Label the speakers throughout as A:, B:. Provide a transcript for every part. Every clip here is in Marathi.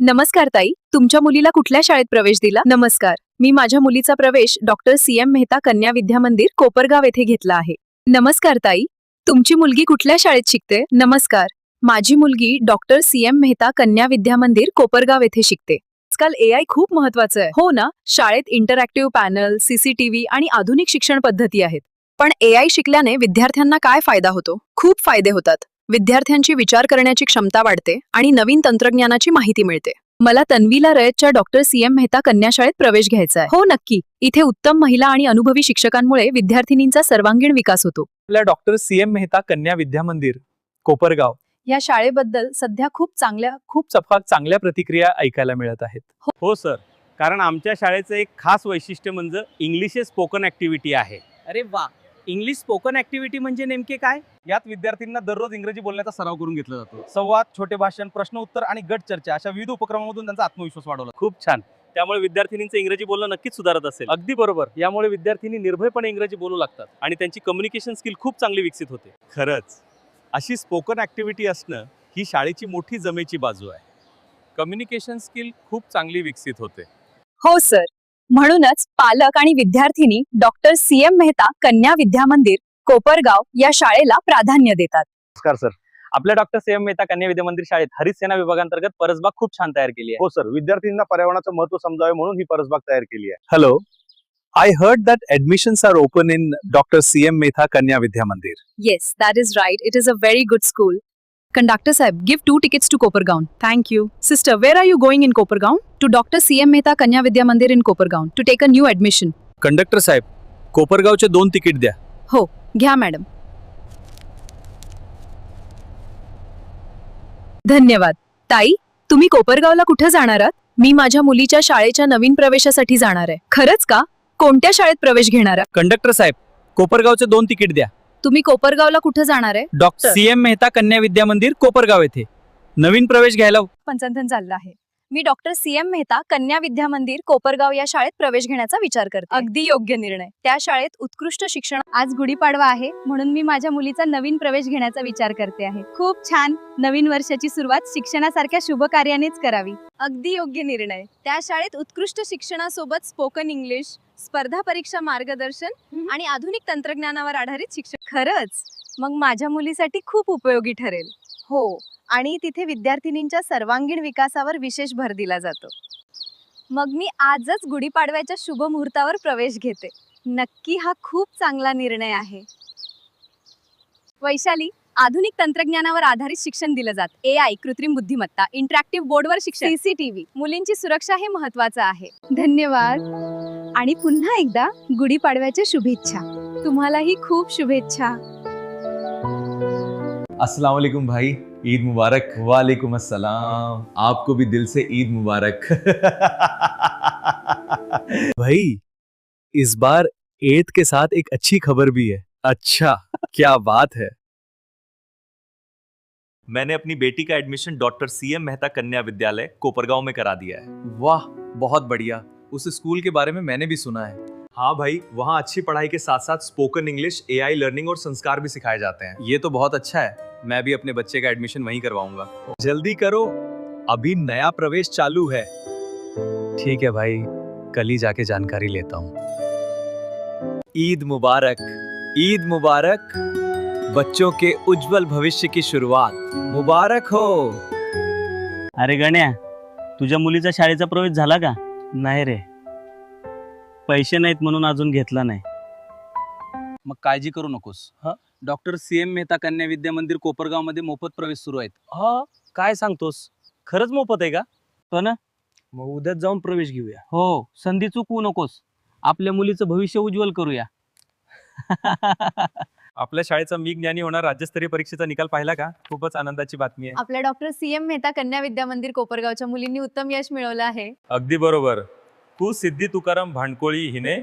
A: नमस्कार ताई, तुमच्या मुलीला कुठल्या शाळेत प्रवेश दिला? नमस्कार, मी माझ्या मुलीचा प्रवेश डॉक्टर CM मेहता कन्या विद्या मंदिर कोपरगाव येथे घेतला आहे. नमस्कार ताई, तुमची मुलगी कुठल्या शाळेत शिकते? नमस्कार, माझी मुलगी डॉक्टर CM मेहता कन्या विद्या मंदिर कोपरगाव येथे शिकते. आजकाल AI खूप महत्वाचं आहे, हो ना? शाळेत इंटरॅक्टिव्ह पॅनल, CCTV आणि आधुनिक शिक्षण पद्धती आहेत. पण AI शिकल्याने विद्यार्थ्यांना काय फायदा होतो? खूप फायदे होतात. विद्यार्थ्यांची विचार करण्याची क्षमता वाढते आणि नवीन तंत्रज्ञानाची माहिती मिळते. मला तन्वीला रयतच्या डॉक्टर CM मेहता कन्या शाळेत प्रवेश घ्यायचा आहे. हो नक्की, इथे उत्तम महिला आणि अनुभवी शिक्षकांमुळे विद्यार्थिनींचा सर्वांगीण विकास होतो.
B: आपल्या डॉक्टर CM मेहता कन्या विद्या मंदिर कोपरगाव
A: या शाळेबद्दल सध्या खूप
B: चांगल्या प्रतिक्रिया ऐकायला मिळत आहेत.
C: हो सर, कारण आमच्या शाळेचं एक खास वैशिष्ट्य म्हणजे इंग्लिश स्पोकन ॲक्टिव्हिटी आहे.
D: अरे वा, इंग्लिश स्पोकन ॲक्टिव्हिटी म्हणजे नेमके काय?
E: यात विद्यार्थ्यांना दररोज इंग्रजी बोलण्याचा सराव करून घेतला जातो. संवाद, छोटे भाषण, प्रश्न उत्तर आणि गट चर्चा अशा विविध उपक्रमांमधून त्यांचा आत्मविश्वास वाढवला.
C: खूप छान. त्यामुळे विद्यार्थिनींचं इंग्रजी बोलणं नक्कीच सुधारत असेल.
B: अगदी बरोबर. यामुळे विद्यार्थिनी निर्भयपणे इंग्रजी बोलू लागतात
C: आणि त्यांची कम्युनिकेशन स्किल खूप चांगली विकसित होते.
F: खरंच अशी स्पोकन ॲक्टिव्हिटी असणं ही शाळेची मोठी जमेची बाजू आहे. कम्युनिकेशन स्किल खूप चांगली विकसित होते.
A: हो सर, म्हणूनच पालक आणि विद्यार्थिनी डॉक्टर CM मेहता कन्या विद्या मंदिर कोपरगाव या शाळेला प्राधान्य देतात.
C: नमस्कार सर, आपल्या डॉक्टर CM मेहता कन्या विद्या मंदिर शाळेत हरित सेना विभागांतर्गत परसबाग खूप छान तयार केली आहे.
E: हो सर, विद्यार्थ्यांना पर्यावरणाचं महत्त्व समजावे म्हणून ही परसबाग तयार केली आहे.
B: Hello, I heard that admissions are open in Dr. CM Metha Kanya Vidya Mandir.
A: Yes, that is right. It is a very good school. Conductor Sahib, give 2 tickets to Kopargaon. Thank you. Sister, where are you going in Kopargaon? To Dr. CM Mehta Kanya Vidya Mandir in Kopargaon to take a new admission.
B: Conductor साहेब, कोपरगावचे 2 तिकीट द्या.
A: हो, घ्या मॅडम. धन्यवाद. ताई, तुम्ही कोपरगावला कुठे जाणार आहात? मी माझ्या मुलीच्या शाळेच्या नवीन प्रवेशासाठी जाणार आहे. खरंच का? कोणत्या शाळेत प्रवेश घेणार आहात?
B: कंडक्टर साहेब, कोपरगावचे 2 तिकीट द्या.
A: तुम्ही कोपरगावला कुठे जाणार आहे?
B: डॉक्टर CM मेहता कन्या विद्या मंदिर कोपरगाव येथे नवीन प्रवेश घ्यायला
A: पंचंधन चाललं आहे. मी डॉक्टर CM मेहता कन्या विद्या मंदिर कोपरगाव या शाळेत प्रवेश घेण्याचा विचार करते. अगदी योग्य निर्णय. त्या शाळेत उत्कृष्ट शिक्षण. आज गुढीपाडवा आहे, म्हणून मी माझ्या मुलीचा नवीन प्रवेश घेण्याचा विचार करते आहे. खूप छान. नवीन वर्षाची सुरुवात शिक्षणासारख्या शुभ कार्यानेच करावी. अगदी योग्य निर्णय. त्या शाळेत उत्कृष्ट शिक्षणासोबत स्पोकन इंग्लिश, स्पर्धा परीक्षा मार्गदर्शन आणि आधुनिक तंत्रज्ञानावर आधारित शिक्षण. खरंच, मग माझ्या मुलीसाठी खूप उपयोगी ठरेल. हो, आणि तिथे विद्यार्थिनींच्या सर्वांगीण विकासावर विशेष भर दिला जातो. मग मी आजच गुढीपाडव्याच्या शुभ मुहूर्तावर प्रवेश घेते. नक्की हा खूप चांगला निर्णय आहे. वैशाली, आधुनिक तंत्रज्ञानावर आधारित शिक्षण दिलं जात. AI, कृत्रिम बुद्धिमत्ता, इंटरॅक्टिव्ह बोर्डवर शिक्षण, CCTV, मुलींची सुरक्षा हे महत्वाचं आहे. धन्यवाद. आणि पुन्हा एकदा गुढीपाडव्याच्या शुभेच्छा. तुम्हालाही खूप शुभेच्छा.
G: अस्सलाम वालेकुम भाई, ईद मुबारक। वालेकुम अस्सलाम, आपको भी दिल से ईद मुबारक।
B: भाई, इस बार ईद के साथ एक अच्छी खबर भी है। अच्छा, क्या बात है।
F: मैंने अपनी बेटी का एडमिशन डॉक्टर CM मेहता कन्या विद्यालय कोपरगांव में करा दिया है।
G: वाह, बहुत बढ़िया। उस स्कूल के बारे में मैंने भी सुना है।
F: हाँ भाई, वहाँ अच्छी पढ़ाई के साथ साथ स्पोकन इंग्लिश, AI लर्निंग और संस्कार भी सिखाए जाते हैं।
G: ये तो बहुत अच्छा है। मैं भी अपने बच्चे का एडमिशन वहीं करवाऊंगा।
B: जल्दी करो, अभी नया प्रवेश चालू है। ठीक है भाई, कल ही जाके जानकारी लेता हूँ। ईद मुबारक, ईद मुबारक। बच्चों के उज्जवल भविष्य की शुरुआत मुबारक हो।
D: अरे गण्या, तुझ्या मुलीचा शाळेचा प्रवेश झाला का? नाही रे, पैसे नाहीत म्हणून अजून घेतला नाही.
H: मग काळजी करू नकोस. डॉक्टर CM मेहता कन्या विद्या मंदिर कोपरगाव मध्ये मोफत प्रवेश सुरू आहेत.
C: हा, काय सांगतोस? खरंच मोफत आहे का?
D: हो ना?
C: मग उद्याच जाऊन प्रवेश घेऊया.
D: हो, संधी चुकवू नकोस. आपल्या मुलीचं भविष्य उज्ज्वल करूया.
F: आपल्या शाळेचा मी ज्ञानी होणार राज्यस्तरीय परीक्षेचा निकाल पाहिला का? खूपच आनंदाची बातमी आहे.
A: आपल्या डॉक्टर CM मेहता कन्या विद्या मंदिर कोपरगावच्या मुलींनी उत्तम यश मिळवलं आहे.
F: अगदी बरोबर. सिद्धी तुकाराम भांडकोळी हिने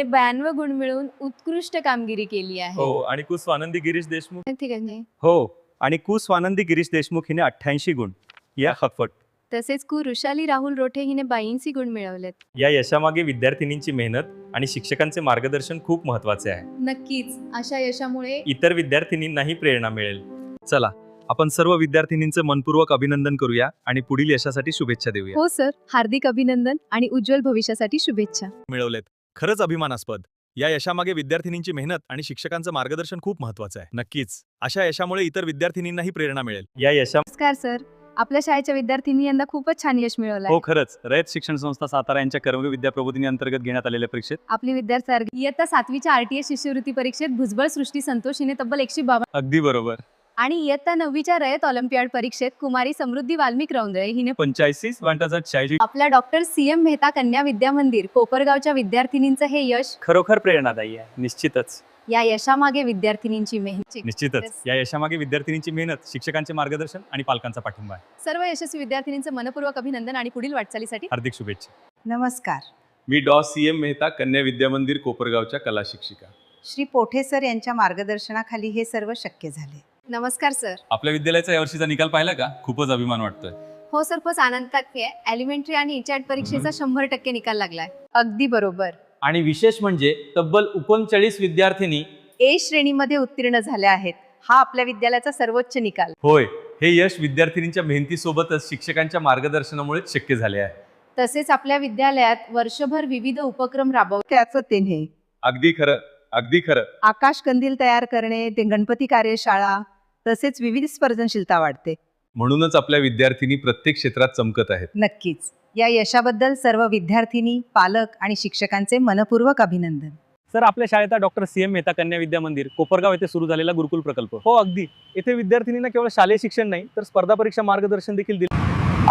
A: 92 गुण मिळवून उत्कृष्ट कामगिरी केली आहे.
F: हो, आणि स्वानंदी गिरीश देशमुख
A: ठीक आहे.
F: हो, आणि स्वानंदी गिरीश देशमुख हिने 88 गुण या खफट.
A: तसेच ऋषाली राहुल रोठे हिने 82 गुण मिळवलेत.
F: या यशामागे विद्यार्थिनींची मेहनत आणि शिक्षकांचे मार्गदर्शन खूप महत्वाचे आहे.
A: नक्कीच, अशा यशामुळे
F: इतर विद्यार्थिनींनाही प्रेरणा मिळेल.
B: चला, आपण सर्व विद्यार्थिनींचे मनपूर्वक अभिनंदन करूया आणि पुढील यशासाठी शुभेच्छा देऊया.
A: हो सर, हार्दिक अभिनंदन आणि उज्ज्वल भविष्यासाठी शुभेच्छा.
B: मिळवलेत. खरंच अभिमानास्पद. या यशामागे विद्यार्थिनींची मेहनत आणि शिक्षकांचं मार्गदर्शन खूप महत्वाचं आहे. नक्कीच अशा यशामुळे इतर विद्यार्थिनींनाही प्रेरणा मिळेल.
C: या यशा
A: नमस्कार सर, आपल्या शाळेच्या विद्यार्थिनी यंदा खूपच छान यश मिळवलं
C: हो
A: आहे.
C: खरंच रयत शिक्षण संस्था सातारा यांच्या कर्मवीर विद्या प्रबोधिनी अंतर्गत घेण्यात आलेल्या परीक्षेत
A: आपली विद्यार्थी इयत्ता 7वीच्या RTI शिष्यवृत्ती परीक्षेत भुजबळ सृष्टी संतोष हिने तब्बल 152
C: अगदी बरोबर
A: आणि इयत्ता 9वीच्या रयत ऑलिम्पियाड परीक्षेत कुमारी समृद्धी वाल्मिक रौंदळे हिने
C: 85 वाटाचा 46.
A: आपल्या डॉक्टर CM मेहता कन्या विद्या मंदिर कोपरगावच्या विद्यार्थिनींचं हे यश.
C: खरोखर प्रेरणादायी आहे. निश्चितच
A: या यशामागे विद्यार्थिनींची मेहनत.
C: निश्चितच या यशामागे विद्यार्थिनींची मेहनत, शिक्षकांचे मार्गदर्शन आणि पालकांचा पाठिंबा आहे.
A: सर्व यशस्वी विद्यार्थिनींचं मनपूर्वक अभिनंदन आणि पुढील वाटचालीसाठी
C: हार्दिक शुभेच्छा.
I: नमस्कार.
F: मी डॉ CM मेहता कन्या विद्या मंदिर कोपरगावच्या कला शिक्षिका.
I: श्री पोठे सर यांच्या मार्गदर्शनाखाली हे सर्व शक्य झाले.
A: नमस्कार सर.
F: आपल्या विद्यालयाचा यावर्षीचा निकाल पाहिला का? खूपच अभिमान वाटतोय.
A: हो सर, खूप आनंदात आहे. एलिमेंटरी आणि इचॅट परीक्षेचा 100% निकाल लागलाय. अगदी बरोबर.
H: आणि विशेष म्हणजे तब्बल 39 विद्यार्थिनी
A: A श्रेणीमध्ये उत्तीर्ण झाल्या आहेत. हा आपल्या विद्यालयाचा सर्वोच्च निकाल.
F: होय, हे यश विद्यार्थिनींच्या मेहनतीसोबतच शिक्षकांच्या मार्गदर्शनामुळेच शक्य झाले आहे.
A: तसेच आपल्या विद्यालयात वर्षभर विविध उपक्रम राबवले.
I: त्याचं तिन्ही
F: अगदी खरं, अगदी खरं.
I: आकाश कंदील तयार करणे, ते गणपती कार्यशाळा, तसेच विविध स्पर्धनशीलता वाढते.
F: म्हणूनच आपल्या विद्यार्थिनी प्रत्येक क्षेत्रात चमकत आहेत.
I: नक्कीच या यशाबद्दल सर्व विद्यार्थिनी, पालक आणि शिक्षकांचे मनपूर्वक अभिनंदन.
C: सर, आपल्या शाळेचा डॉक्टर CM मेहता कन्या विद्या मंदिर कोपरगाव येथे सुरू झालेला गुरुकुल प्रकल्प. हो अगदी. येथे विद्यार्थिनींना केवळ शालेय शिक्षण नाही तर स्पर्धा परीक्षा मार्गदर्शन देखील दिले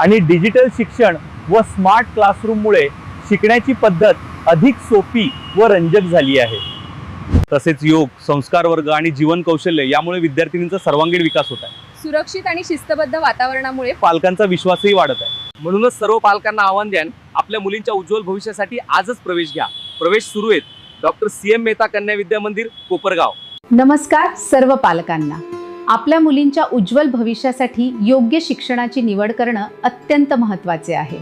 C: आणि डिजिटल शिक्षण व स्मार्ट क्लासरूममुळे शिकण्याची पद्धत अधिक सोपी व रंजक झाली आहे. तसेच योग, संस्कार वर्ग आणि जीवन कौशल्य यामुळे विद्यार्थिनींचा सर्वांगीण विकास होत आहे.
A: सुरक्षित आणि शिस्तबद्ध वातावरणामुळे
C: पालकांचा विश्वासही वाढत आहे. म्हणूनच सर्व पालकांना आव्हान द्यान, आपल्या मुलींच्या उज्ज्वल भविष्यासाठी आजच प्रवेश घ्या. प्रवेश सुरू आहेत. डॉक्टर CM मेहता कन्या विद्या मंदिर कोपरगाव.
J: नमस्कार सर्व पालकांना. आपल्या मुलींच्या उज्ज्वल भविष्यासाठी योग्य शिक्षणाची निवड करणं अत्यंत महत्त्वाचे आहे.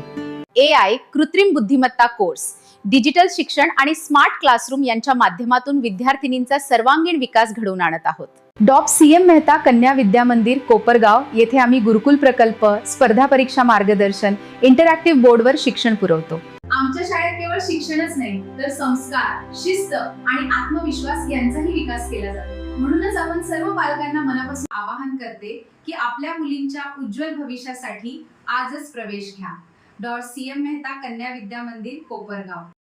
J: AI कृत्रिम बुद्धिमत्ता कोर्स, डिजिटल शिक्षण आणि स्मार्ट क्लासरूम यांच्या माध्यमातून विद्यार्थिनींचा सर्वांगीण विकास घडवून आणत आहोत. CM मेहता कन्या विद्या मंदिर कोपरगाव येथे आम्ही गुरुकुल प्रकल्प, स्पर्धा परीक्षा मार्गदर्शन, इंटरॅक्टिव्ह बोर्डवर शिक्षण पुरवतो. आमच्या शाळेत केवळ शिक्षणच नाही तर संस्कार, शिस्त आणि आत्मविश्वास यांचाही विकास केला जातो. म्हणूनच आपण सर्व पालकांना मनापासून आवाहन करते की आपल्या मुलींच्या उज्ज्वल भविष्यासाठी आजच प्रवेश घ्या. CM मेहता कन्या विद्या मंदिर कोपरगाव.